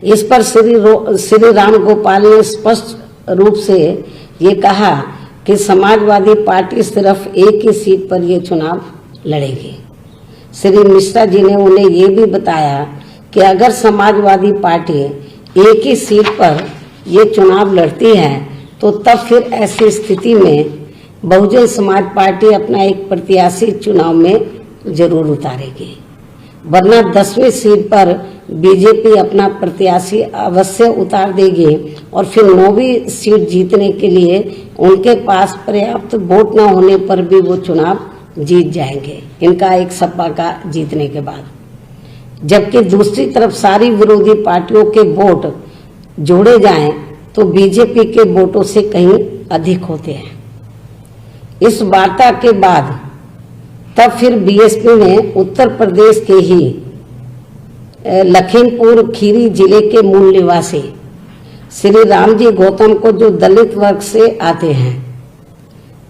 इस पर श्री राम गोपाल ने स्पष्ट रूप से ये कहा कि समाजवादी पार्टी सिर्फ एक ही सीट पर ये चुनाव लड़ेगी। श्री मिश्रा जी ने उन्हें ये भी बताया कि अगर समाजवादी पार्टी एक ही सीट पर ये चुनाव लड़ती है तो तब फिर ऐसी स्थिति में बहुजन समाज पार्टी अपना एक प्रत्याशी चुनाव में जरूर उतारेगी, वरना 10वीं सीट पर बीजेपी अपना प्रत्याशी अवश्य उतार देगी और फिर 9वीं सीट जीतने के लिए उनके पास पर्याप्त वोट न होने पर भी वो चुनाव जीत जाएंगे, इनका एक सपा का जीतने के बाद। जबकि दूसरी तरफ सारी विरोधी पार्टियों के वोट जोड़े जाएं तो बीजेपी के वोटों से कहीं अधिक होते हैं। इस वार्ता के बाद तब फिर बीएसपी ने उत्तर प्रदेश के ही लखीमपुर खीरी जिले के मूल निवासी श्री रामजी गौतम को, जो दलित वर्ग से आते हैं,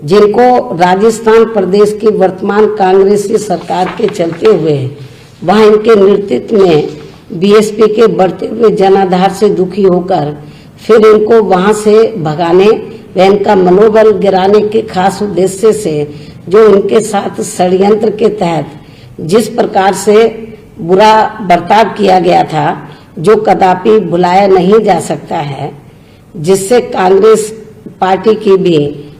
जिनको राजस्थान प्रदेश की वर्तमान कांग्रेसी सरकार के चलते हुए वहां इनके नेतृत्व में बीएसपी के बढ़ते हुए जनाधार से दुखी होकर फिर इनको वहां से भगाने व इनका मनोबल गिराने के खास उद्देश्य से जो इनके साथ षड्यंत्र के तहत जिस प्रकार से बुरा बर्ताव किया गया था, जो कदापि भुलाया नहीं जा सकता है, जिससे कांग्रेस पार्टी की भी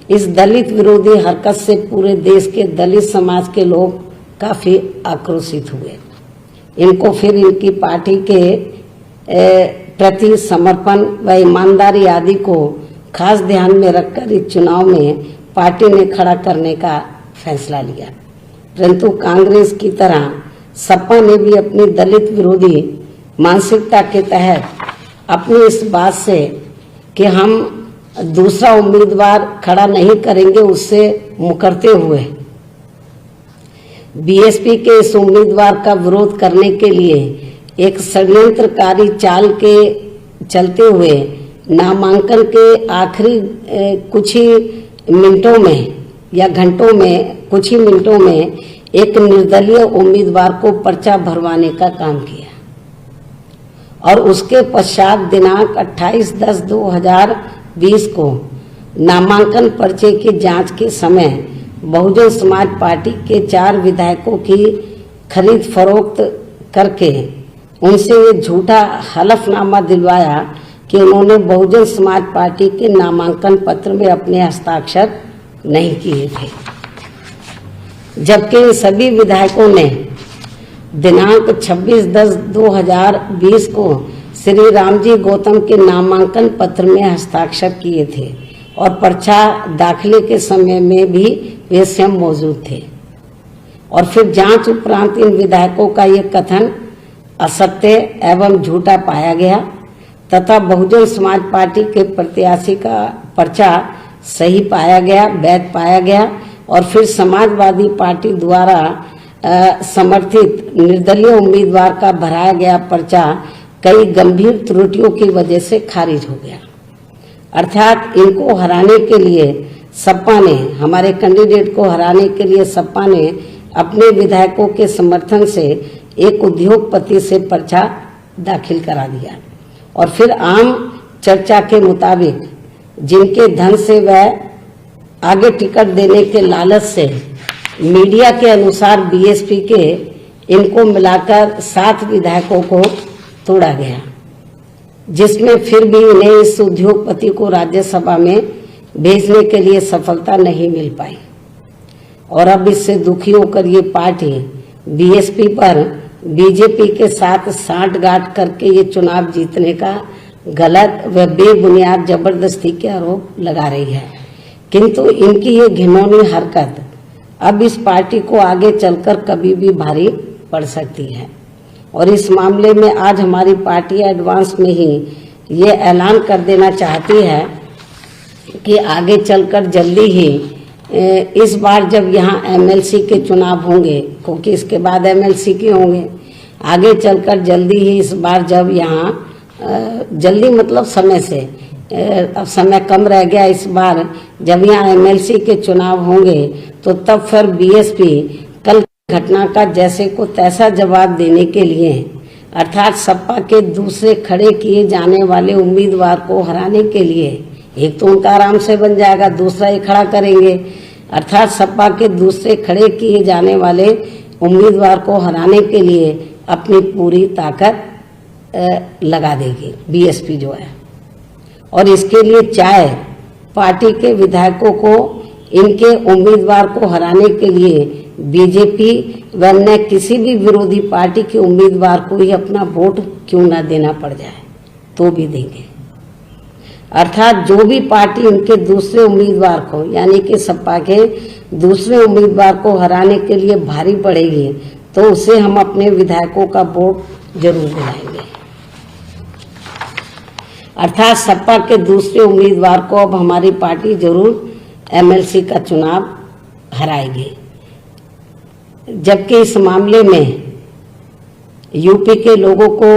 इस दलित विरोधी हरकत से पूरे देश के दलित समाज के लोग काफी आक्रोशित हुए। इनको फिर इनकी पार्टी के प्रति समर्पण व ईमानदारी आदि को खास ध्यान में रखकर इस चुनाव में पार्टी ने खड़ा करने का फैसला लिया। परंतु कांग्रेस की तरह सपा ने भी अपनी दलित विरोधी मानसिकता के तहत अपनी इस बात से कि हम दूसरा उम्मीदवार खड़ा नहीं करेंगे, उससे मुकरते हुए बीएसपी के इस उम्मीदवार का विरोध करने के लिए एक षड्यंत्रकारी चाल के चलते हुए नामांकन के आखिरी कुछ ही मिनटों में या घंटों में, कुछ ही मिनटों में एक निर्दलीय उम्मीदवार को पर्चा भरवाने का काम किया और उसके पश्चात दिनांक 28/10/2020 को नामांकन पर्चे की जांच के समय बहुजन समाज पार्टी के 4 विधायकों की खरीद फरोख्त करके उनसे ये झूठा हलफनामा दिलवाया कि उन्होंने बहुजन समाज पार्टी के नामांकन पत्र में अपने हस्ताक्षर नहीं किए थे, जबकि सभी विधायकों ने दिनांक 26/10/2020 को श्री रामजी गौतम के नामांकन पत्र में हस्ताक्षर किए थे और पर्चा दाखिले के समय में भी वे स्वयं मौजूद थे। और फिर जांच उपरांत इन विधायकों का ये कथन असत्य एवं झूठा पाया गया तथा बहुजन समाज पार्टी के प्रत्याशी का पर्चा सही पाया गया, वैध पाया गया और फिर समाजवादी पार्टी द्वारा समर्थित निर्दलीय उम्मीदवार का भराया गया पर्चा कई गंभीर त्रुटियों की वजह से खारिज हो गया। अर्थात इनको हराने के लिए सपा ने, हमारे कैंडिडेट को हराने के लिए सपा ने अपने विधायकों के समर्थन से एक उद्योगपति से पर्चा दाखिल करा दिया और फिर आम चर्चा के मुताबिक जिनके धन से वह आगे टिकट देने के लालच से मीडिया के अनुसार बीएसपी के इनको मिलाकर 7 विधायकों को तोड़ा गया, जिसमें फिर भी इन्हें इस उद्योगपति को राज्यसभा में भेजने के लिए सफलता नहीं मिल पाई और अब इससे दुखी होकर ये पार्टी बीएसपी पर बीजेपी के साथ साठगांठ करके ये चुनाव जीतने का गलत व बेबुनियाद जबरदस्ती के आरोप लगा रही है। किंतु इनकी ये घिनौनी हरकत अब इस पार्टी को आगे चलकर कभी भी भारी पड़ सकती है और इस मामले में आज हमारी पार्टी एडवांस में ही ये ऐलान कर देना चाहती है कि आगे चलकर जल्दी ही इस बार जब यहाँ एमएलसी के चुनाव होंगे, क्योंकि इसके बाद एमएलसी के होंगे, आगे चलकर जल्दी ही इस बार जब यहाँ जल्दी मतलब समय से, अब समय कम रह गया, इस बार जब यहाँ एमएलसी के चुनाव होंगे तो तब फिर बीएसपी कल घटना का जैसे को तैसा जवाब देने के लिए अर्थात सपा के दूसरे खड़े किए जाने वाले उम्मीदवार को हराने के लिए, एक तो उनका आराम से बन जाएगा, दूसरा ये खड़ा करेंगे, अर्थात सपा के दूसरे खड़े किए जाने वाले उम्मीदवार को हराने के लिए अपनी पूरी ताकत लगा देगी बीएसपी जो है। और इसके लिए चाहे पार्टी के विधायकों को इनके उम्मीदवार को हराने के लिए बीजेपी व अन्य किसी भी विरोधी पार्टी के उम्मीदवार को ही अपना वोट क्यों ना देना पड़ जाए तो भी देंगे। अर्थात जो भी पार्टी इनके दूसरे उम्मीदवार को यानी कि सपा के दूसरे उम्मीदवार को हराने के लिए भारी पड़ेगी तो उसे हम अपने विधायकों का वोट जरूर दिलाएंगे। अर्थात सपा के दूसरे उम्मीदवार को अब हमारी पार्टी जरूर एमएलसी का चुनाव हराएगी। जबकि इस मामले में यूपी के लोगों को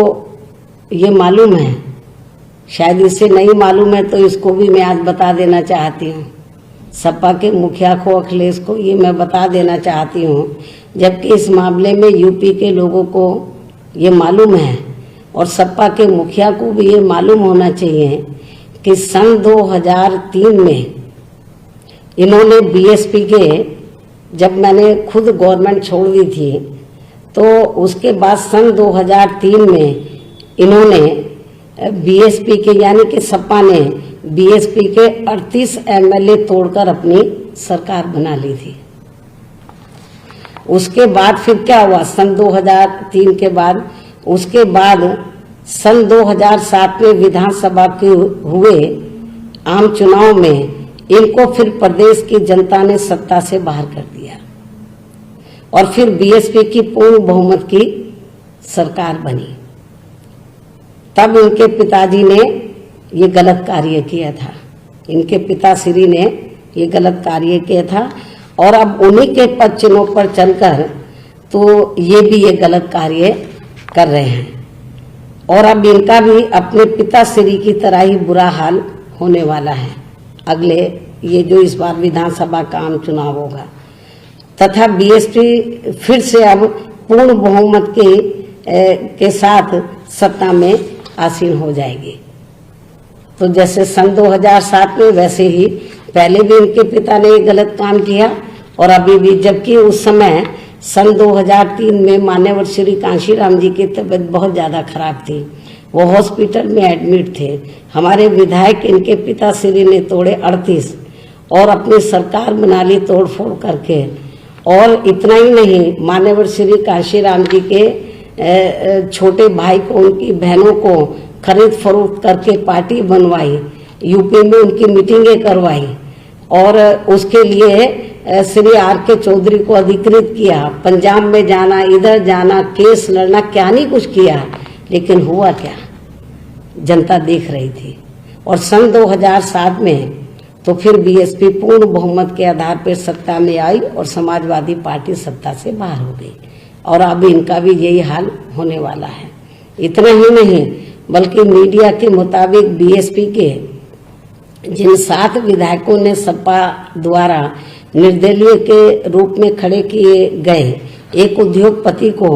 ये मालूम है, शायद इसे नहीं मालूम है तो इसको भी मैं आज बता देना चाहती हूँ। सपा के मुखिया को, अखिलेश को ये मैं बता देना चाहती हूँ, जबकि इस मामले में यूपी के लोगों को ये मालूम है और सपा के मुखिया को भी ये मालूम होना चाहिए कि सन 2003 में इन्होंने बीएसपी के, जब मैंने खुद गवर्नमेंट छोड़ दी थी तो उसके बाद सन 2003 में इन्होंने बीएसपी के यानी कि सपा ने बीएसपी के 38 एमएलए तोड़कर अपनी सरकार बना ली थी। उसके बाद फिर क्या हुआ सन 2003 के बाद, उसके बाद सन 2007 में विधानसभा के हुए आम चुनाव में इनको फिर प्रदेश की जनता ने सत्ता से बाहर कर दिया और फिर बीएसपी की पूर्ण बहुमत की सरकार बनी। तब इनके पिताजी ने ये गलत कार्य किया था, इनके पिताश्री ने ये गलत कार्य किया था और अब उन्हीं के पद चिन्हों पर चलकर तो ये भी ये गलत कार्य कर रहे हैं और अब इनका भी अपने पिताश्री की तरह ही बुरा हाल होने वाला है अगले ये जो इस बार विधानसभा का आम चुनाव होगा। तथा बीएसपी फिर से अब पूर्ण बहुमत के साथ सत्ता में आसीन हो जाएगी। तो जैसे सन 2007 में वैसे ही पहले भी इनके पिता ने गलत काम किया और अभी भी, जबकि उस समय सन 2003 में मान्यवर श्री कांशीराम जी की तबीयत बहुत ज़्यादा खराब थी, वो हॉस्पिटल में एडमिट थे। हमारे विधायक इनके पिताश्री ने तोड़े 38 और अपनी सरकार बना ली तोड़ फोड़ करके। और इतना ही नहीं, मान्यवर श्री कांशीराम जी के छोटे भाई को, उनकी बहनों को खरीद फरोख्त करके पार्टी बनवाई, यूपी में उनकी मीटिंगें करवाई और उसके लिए श्री आर के चौधरी को अधिकृत किया, पंजाब में जाना, इधर जाना, केस लड़ना, क्या नहीं कुछ किया, लेकिन हुआ क्या, जनता देख रही थी। और सन 2007 में तो फिर बीएसपी पूर्ण बहुमत के आधार पर सत्ता में आई और समाजवादी पार्टी सत्ता से बाहर हो गई और अब इनका भी यही हाल होने वाला है। इतना ही नहीं बल्कि मीडिया के मुताबिक बीएसपी के जिन 7 विधायकों ने सपा द्वारा निर्दलीय के रूप में खड़े किए गए एक उद्योगपति को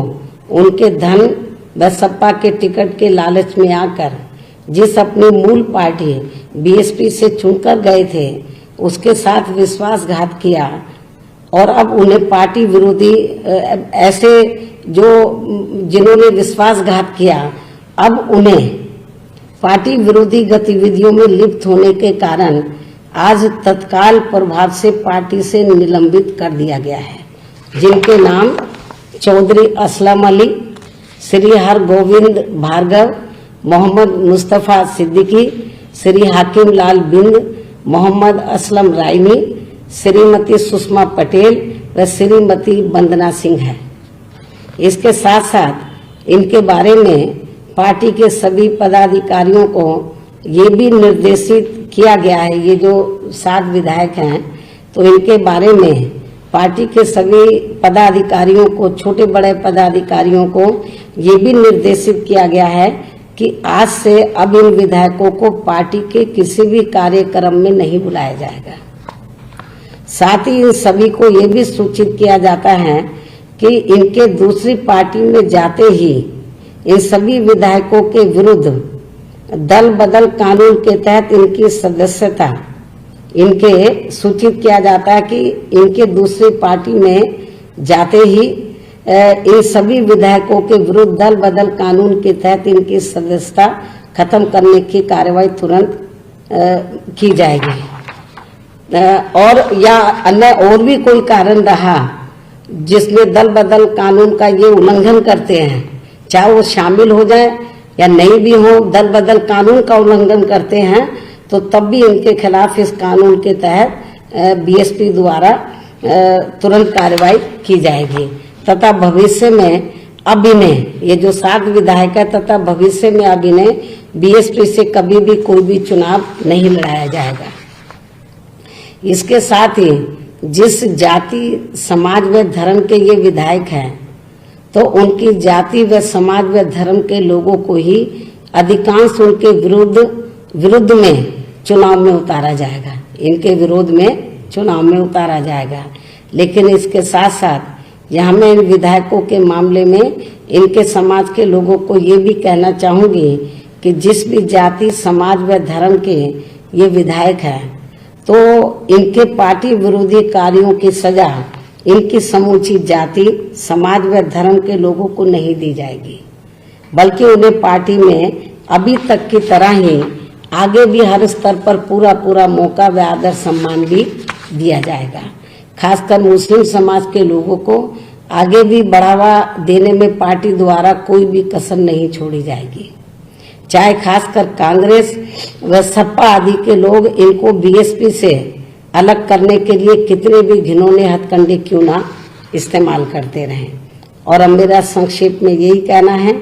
उनके धन व सपा के टिकट के लालच में आकर जिस अपनी मूल पार्टी बीएसपी से चुनकर गए थे उसके साथ विश्वासघात किया और अब उन्हें पार्टी विरोधी ऐसे जो जिन्होंने विश्वासघात किया अब उन्हें पार्टी विरोधी गतिविधियों में लिप्त होने के कारण आज तत्काल प्रभाव से पार्टी से निलंबित कर दिया गया है, जिनके नाम चौधरी असलम अली, श्री हरगोविंद भार्गव, मोहम्मद मुस्तफ़ा सिद्दीकी, श्री हाकिम लाल बिंद, मोहम्मद असलम रायनी, श्रीमती सुषमा पटेल व श्रीमती वंदना सिंह है। इसके साथ साथ इनके बारे में पार्टी के सभी पदाधिकारियों को ये भी निर्देशित किया गया है, ये जो 7 विधायक हैं तो इनके बारे में पार्टी के सभी पदाधिकारियों को, छोटे बड़े पदाधिकारियों को ये भी निर्देशित किया गया है कि आज से अब इन विधायकों को पार्टी के किसी भी कार्यक्रम में नहीं बुलाया जाएगा। साथ ही इन सभी को ये भी सूचित किया जाता है कि इनके दूसरी पार्टी में जाते ही इन सभी विधायकों के विरुद्ध दल बदल कानून के तहत इनकी सदस्यता इनके सूचित किया जाता है कि इनके दूसरी पार्टी में जाते ही इन सभी विधायकों के विरुद्ध दल बदल कानून के तहत इनकी सदस्यता खत्म करने की कार्रवाई तुरंत की जाएगी। और या अन्य और भी कोई कारण रहा जिसमें दल बदल कानून का ये उल्लंघन करते हैं, चाहे वो शामिल हो जाए या नहीं भी हो, दल बदल कानून का उल्लंघन करते हैं तो तब भी इनके खिलाफ इस कानून के तहत बीएसपी द्वारा तुरंत कार्रवाई की जाएगी तथा भविष्य में अब इन्हें, ये जो 7 विधायक है, तथा भविष्य में अब इन्हें बीएसपी से कभी भी कोई भी चुनाव नहीं लड़ाया जाएगा। इसके साथ ही जिस जाति समाज व धर्म के ये विधायक हैं तो उनकी जाति व समाज व धर्म के लोगों को ही अधिकांश उनके विरुद्ध में चुनाव में उतारा जाएगा, इनके विरोध में चुनाव में उतारा जाएगा। लेकिन इसके साथ साथ यहाँ मैं इन विधायकों के मामले में इनके समाज के लोगों को ये भी कहना चाहूंगी कि जिस भी जाति समाज व धर्म के ये विधायक हैं तो इनके पार्टी विरोधी कार्यों की सजा इनकी समूची जाति समाज व धर्म के लोगों को नहीं दी जाएगी, बल्कि उन्हें पार्टी में अभी तक की तरह ही आगे भी हर स्तर पर पूरा मौका व आदर सम्मान भी दिया जाएगा। खासकर मुस्लिम समाज के लोगों को आगे भी बढ़ावा देने में पार्टी द्वारा कोई भी कसर नहीं छोड़ी जाएगी। चाहे खासकर कांग्रेस व सपा आदि के लोग इनको बीएसपी से अलग करने के लिए कितने भी घिनौने हथकंडे क्यों ना इस्तेमाल करते रहें। और अब मेरा संक्षेप में यही कहना है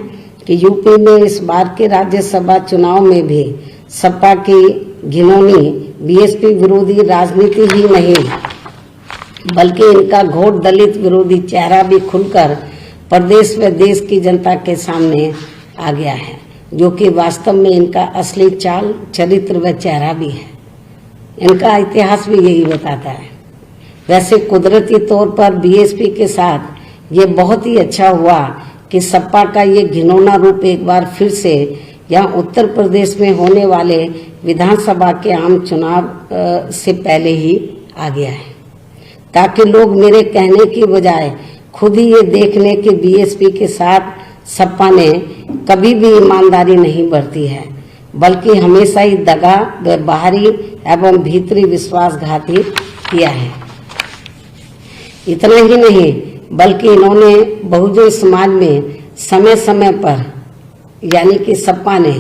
कि यूपी में इस बार के राज्यसभा चुनाव में भी सपा की घिनौनी बीएसपी विरोधी राजनीति ही नहीं बल्कि इनका घोर दलित विरोधी चेहरा भी खुलकर प्रदेश व देश की जनता के सामने आ गया है, जो कि वास्तव में इनका असली चाल चरित्र व चेहरा भी है। इनका इतिहास भी यही बताता है। वैसे कुदरती तौर पर बीएसपी के साथ ये बहुत ही अच्छा हुआ कि सपा का ये घिनौना रूप एक बार फिर से यहाँ उत्तर प्रदेश में होने वाले विधानसभा के आम चुनाव से पहले ही आ गया है, ताकि लोग मेरे कहने की बजाय खुद ही ये देख लें कि बीएसपी के साथ सपा ने कभी भी ईमानदारी नहीं बरती है, बल्कि हमेशा ही दगा व बाहरी एवं भीतरी विश्वासघाती किया है। इतना ही नहीं बल्कि इन्होंने बहुजन समाज में समय समय पर, यानी कि सपा ने,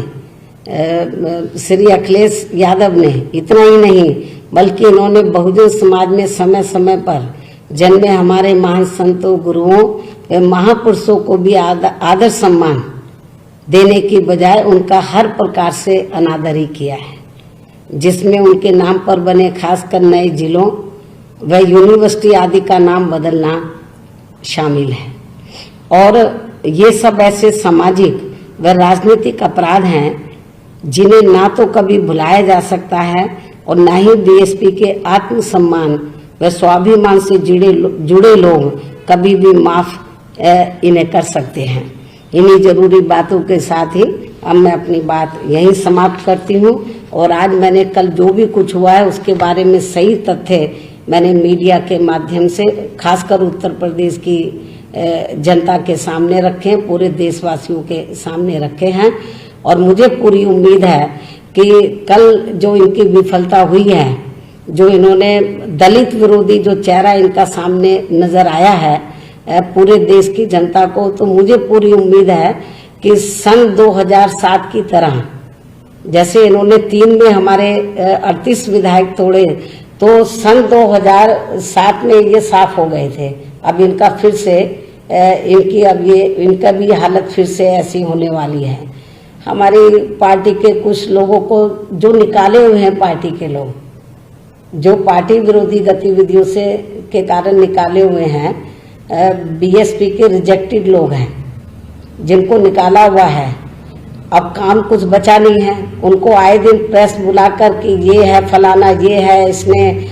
श्री अखिलेश यादव ने, इतना ही नहीं बल्कि इन्होंने बहुजन समाज में समय समय पर जन्मे हमारे महान संतों, गुरुओं व महापुरुषों को भी आदर सम्मान देने की बजाय उनका हर प्रकार से अनादर ही किया है, जिसमें उनके नाम पर बने खासकर नए जिलों व यूनिवर्सिटी आदि का नाम बदलना शामिल है। और ये सब ऐसे सामाजिक व राजनीतिक अपराध हैं जिन्हें ना तो कभी भुलाया जा सकता है और न ही बीएसपी के आत्मसम्मान व स्वाभिमान से जुड़े लोग कभी भी माफ इन्हें कर सकते हैं। इन्हीं जरूरी बातों के साथ ही अब मैं अपनी बात यहीं समाप्त करती हूँ। और आज मैंने कल जो भी कुछ हुआ है उसके बारे में सही तथ्य मैंने मीडिया के माध्यम से खासकर उत्तर प्रदेश की जनता के सामने रखे, पूरे देशवासियों के सामने रखे हैं। और मुझे पूरी उम्मीद है कि कल जो इनकी विफलता हुई है, जो इन्होंने दलित विरोधी जो चेहरा इनका सामने नजर आया है पूरे देश की जनता को, तो मुझे पूरी उम्मीद है कि सन 2007 की तरह जैसे इन्होंने 3 में हमारे 38 विधायक तोड़े, तो सन 2007 में ये साफ हो गए थे। अब इनका फिर से इनका भी हालत फिर से ऐसी होने वाली है। हमारी पार्टी के कुछ लोगों को जो निकाले हुए हैं, पार्टी के लोग जो पार्टी विरोधी गतिविधियों से के कारण निकाले हुए हैं, बीएसपी के रिजेक्टेड लोग हैं जिनको निकाला हुआ है, अब काम कुछ बचा नहीं है। उनको आए दिन प्रेस बुलाकर कि ये है फलाना, ये है, इसने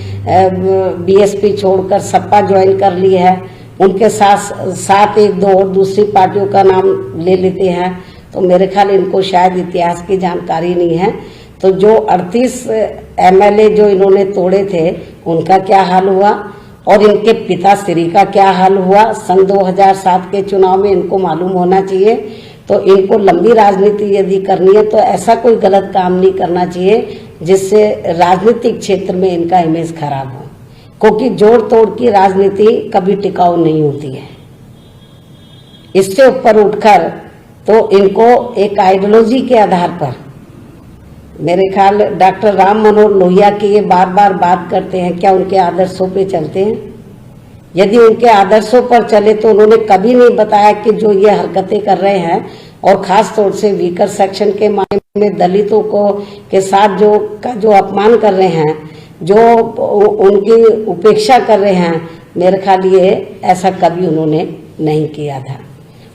बीएसपी छोड़कर सपा ज्वाइन कर ली है, उनके साथ एक दो और दूसरी पार्टियों का नाम ले लेते हैं। तो मेरे ख्याल इनको शायद इतिहास की जानकारी नहीं है। तो जो 38 MLA जो इन्होंने तोड़े थे उनका क्या हाल हुआ और इनके पिता श्री का क्या हाल हुआ सन 2007 के चुनाव में, इनको मालूम होना चाहिए। तो इनको लंबी राजनीति यदि करनी है तो ऐसा कोई गलत काम नहीं करना चाहिए जिससे राजनीतिक क्षेत्र में इनका इमेज खराब हो, क्योंकि जोड़ तोड़ की राजनीति कभी टिकाऊ नहीं होती है। इससे ऊपर उठकर तो इनको एक आइडियोलॉजी के आधार पर, मेरे ख्याल डॉक्टर राम मनोहर लोहिया की ये बार बार बात करते हैं, क्या उनके आदर्शों पे चलते हैं? यदि उनके आदर्शों पर चले तो उन्होंने कभी नहीं बताया कि जो ये हरकतें कर रहे हैं और खास तौर से वीकर सेक्शन के मामले में दलितों को के साथ जो अपमान कर रहे हैं, जो उनकी उपेक्षा कर रहे हैं, मेरे ख्याल ये ऐसा कभी उन्होंने नहीं किया था।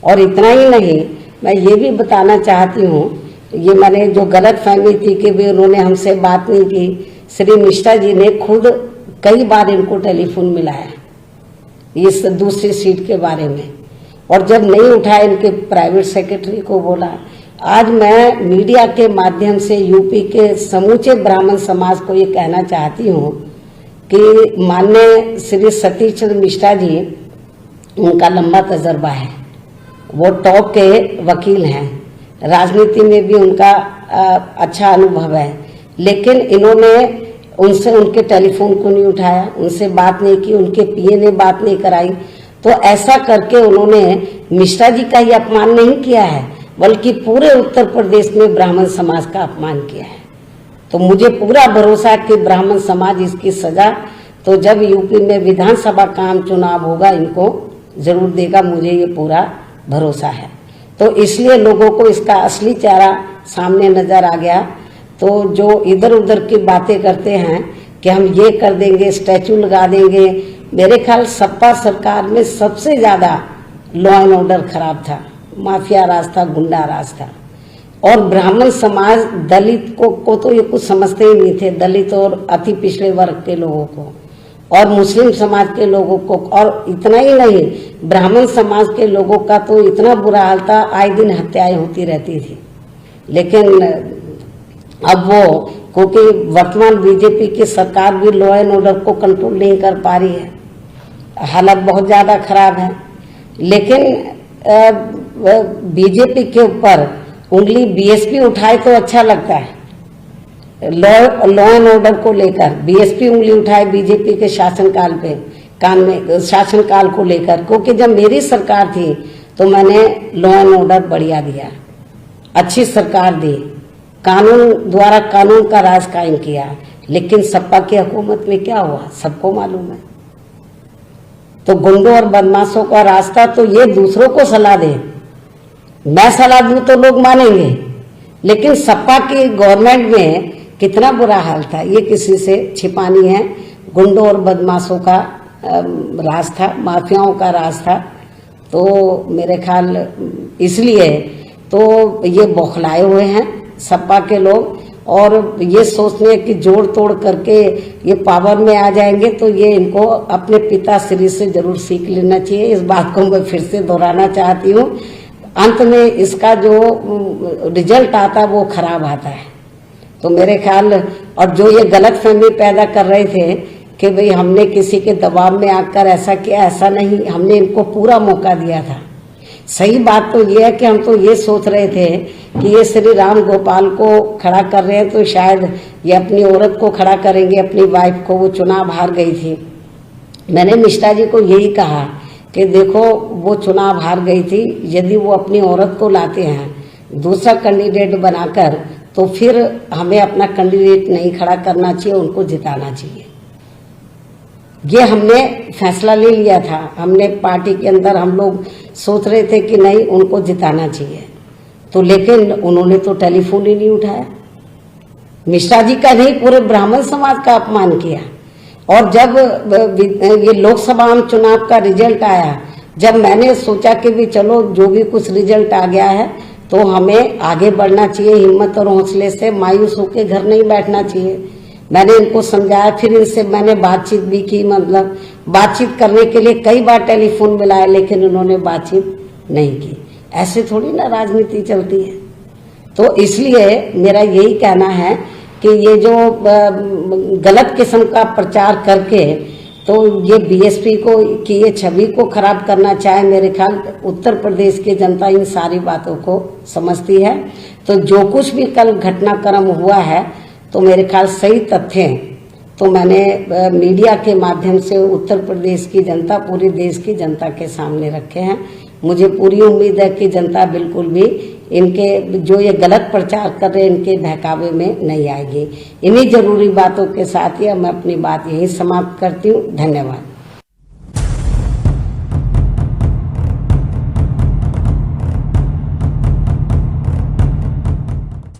और इतना ही नहीं, मैं ये भी बताना चाहती हूँ, ये मैंने जो गलत फहमी थी कि भी उन्होंने हमसे बात नहीं की, श्री मिश्रा जी ने खुद कई बार इनको टेलीफोन मिलाया इस दूसरी सीट के बारे में, और जब नहीं उठाया इनके प्राइवेट सेक्रेटरी को बोला। आज मैं मीडिया के माध्यम से यूपी के समूचे ब्राह्मण समाज को ये कहना चाहती हूँ कि माननीय श्री सतीश चंद्र मिश्रा जी, उनका लंबा तजर्बा है, वो टॉप के वकील हैं, राजनीति में भी उनका अच्छा अनुभव है, लेकिन इन्होंने उनसे उनके टेलीफोन को नहीं उठाया, उनसे बात नहीं की, उनके पीए ने बात नहीं कराई। तो ऐसा करके उन्होंने मिश्रा जी का ही अपमान नहीं किया है, बल्कि पूरे उत्तर प्रदेश में ब्राह्मण समाज का अपमान किया है। तो मुझे पूरा भरोसा है कि ब्राह्मण समाज इसकी सजा तो जब यूपी में विधानसभा का आम चुनाव होगा इनको जरूर देगा, मुझे ये पूरा भरोसा है। तो इसलिए लोगों को इसका असली चेहरा सामने नजर आ गया। तो जो इधर उधर की बातें करते हैं कि हम ये कर देंगे, स्टैचू लगा देंगे, मेरे ख्याल सपा सरकार में सबसे ज्यादा लॉ एंड ऑर्डर खराब था, माफिया राज था, गुंडा राज था। और ब्राह्मण समाज दलित को तो ये कुछ समझते ही नहीं थे, दलित और अति पिछड़े वर्ग के लोगों को और मुस्लिम समाज के लोगों को। और इतना ही नहीं, ब्राह्मण समाज के लोगों का तो इतना बुरा हाल था, आए दिन हत्याएं होती रहती थी। लेकिन अब वो, क्योंकि वर्तमान बीजेपी की सरकार भी लॉ एंड ऑर्डर को कंट्रोल नहीं कर पा रही है, हालत बहुत ज्यादा खराब है। लेकिन बीजेपी के ऊपर उंगली बीएसपी उठाए तो अच्छा लगता है। लॉ एंड ऑर्डर को लेकर बीएसपी उंगली उठाए बीजेपी के शासनकाल को लेकर, क्योंकि जब मेरी सरकार थी तो मैंने लॉ एंड ऑर्डर बढ़िया दिया, अच्छी सरकार दी, कानून द्वारा कानून का राज कायम किया। लेकिन सपा की हुकूमत में क्या हुआ सबको मालूम है। तो गुंडों और बदमाशों का रास्ता तो ये दूसरों को सलाह दे, मैं सलाह दूं तो लोग मानेंगे, लेकिन सपा की गवर्नमेंट में कितना बुरा हाल था ये किसी से छिपा नहीं है। गुंडों और बदमाशों का राज था, माफियाओं का राज था। तो मेरे ख्याल इसलिए तो ये बौखलाए हुए हैं सपा के लोग, और ये सोचते हैं कि जोड़ तोड़ करके ये पावर में आ जाएंगे। तो ये इनको अपने पिता श्री से जरूर सीख लेना चाहिए। इस बात को मैं फिर से दोहराना चाहती हूँ, अंत में इसका जो रिजल्ट आता है वो खराब आता है। तो मेरे ख्याल, और जो ये गलतफहमी पैदा कर रहे थे कि भाई हमने किसी के दबाव में आकर ऐसा किया, ऐसा नहीं, हमने इनको पूरा मौका दिया था। सही बात तो ये है कि हम तो ये सोच रहे थे कि ये श्री राम गोपाल को खड़ा कर रहे हैं तो शायद ये अपनी औरत को खड़ा करेंगे, अपनी वाइफ को। वो चुनाव हार गई थी। मैंने मिश्रा जी को यही कहा कि देखो वो चुनाव हार गई थी, यदि वो अपनी औरत को लाते हैं दूसरा कैंडिडेट बनाकर तो फिर हमें अपना कैंडिडेट नहीं खड़ा करना चाहिए, उनको जिताना चाहिए। ये हमने फैसला ले लिया था। हमने पार्टी के अंदर हम लोग सोच रहे थे कि नहीं, उनको जिताना चाहिए। तो लेकिन उन्होंने तो टेलीफोन ही नहीं उठाया। मिश्रा जी का नहीं, पूरे ब्राह्मण समाज का अपमान किया। और जब ये लोकसभा आम चुनाव का रिजल्ट आया, जब मैंने सोचा कि भी चलो जो भी कुछ रिजल्ट आ गया है तो हमें आगे बढ़ना चाहिए, हिम्मत और हौसले से, मायूस होकर घर नहीं बैठना चाहिए। मैंने इनको समझाया, फिर इनसे मैंने बातचीत भी की, मतलब बातचीत करने के लिए कई बार टेलीफोन मिलाया, लेकिन उन्होंने बातचीत नहीं की। ऐसे थोड़ी ना राजनीति चलती है। तो इसलिए मेरा यही कहना है कि ये जो गलत किस्म का प्रचार करके तो ये बीएसपी को की ये छवि को खराब करना चाहे, मेरे ख्याल उत्तर प्रदेश की जनता इन सारी बातों को समझती है। तो जो कुछ भी कल घटनाक्रम हुआ है तो मेरे ख्याल सही तथ्य तो मैंने मीडिया के माध्यम से उत्तर प्रदेश की जनता, पूरे देश की जनता के सामने रखे हैं। मुझे पूरी उम्मीद है कि जनता बिल्कुल भी इनके जो ये गलत प्रचार कर रहे हैं इनके बहकावे में नहीं आएगी। इन्हीं जरूरी बातों के साथ ही मैं अपनी बात यही समाप्त करती हूँ। धन्यवाद।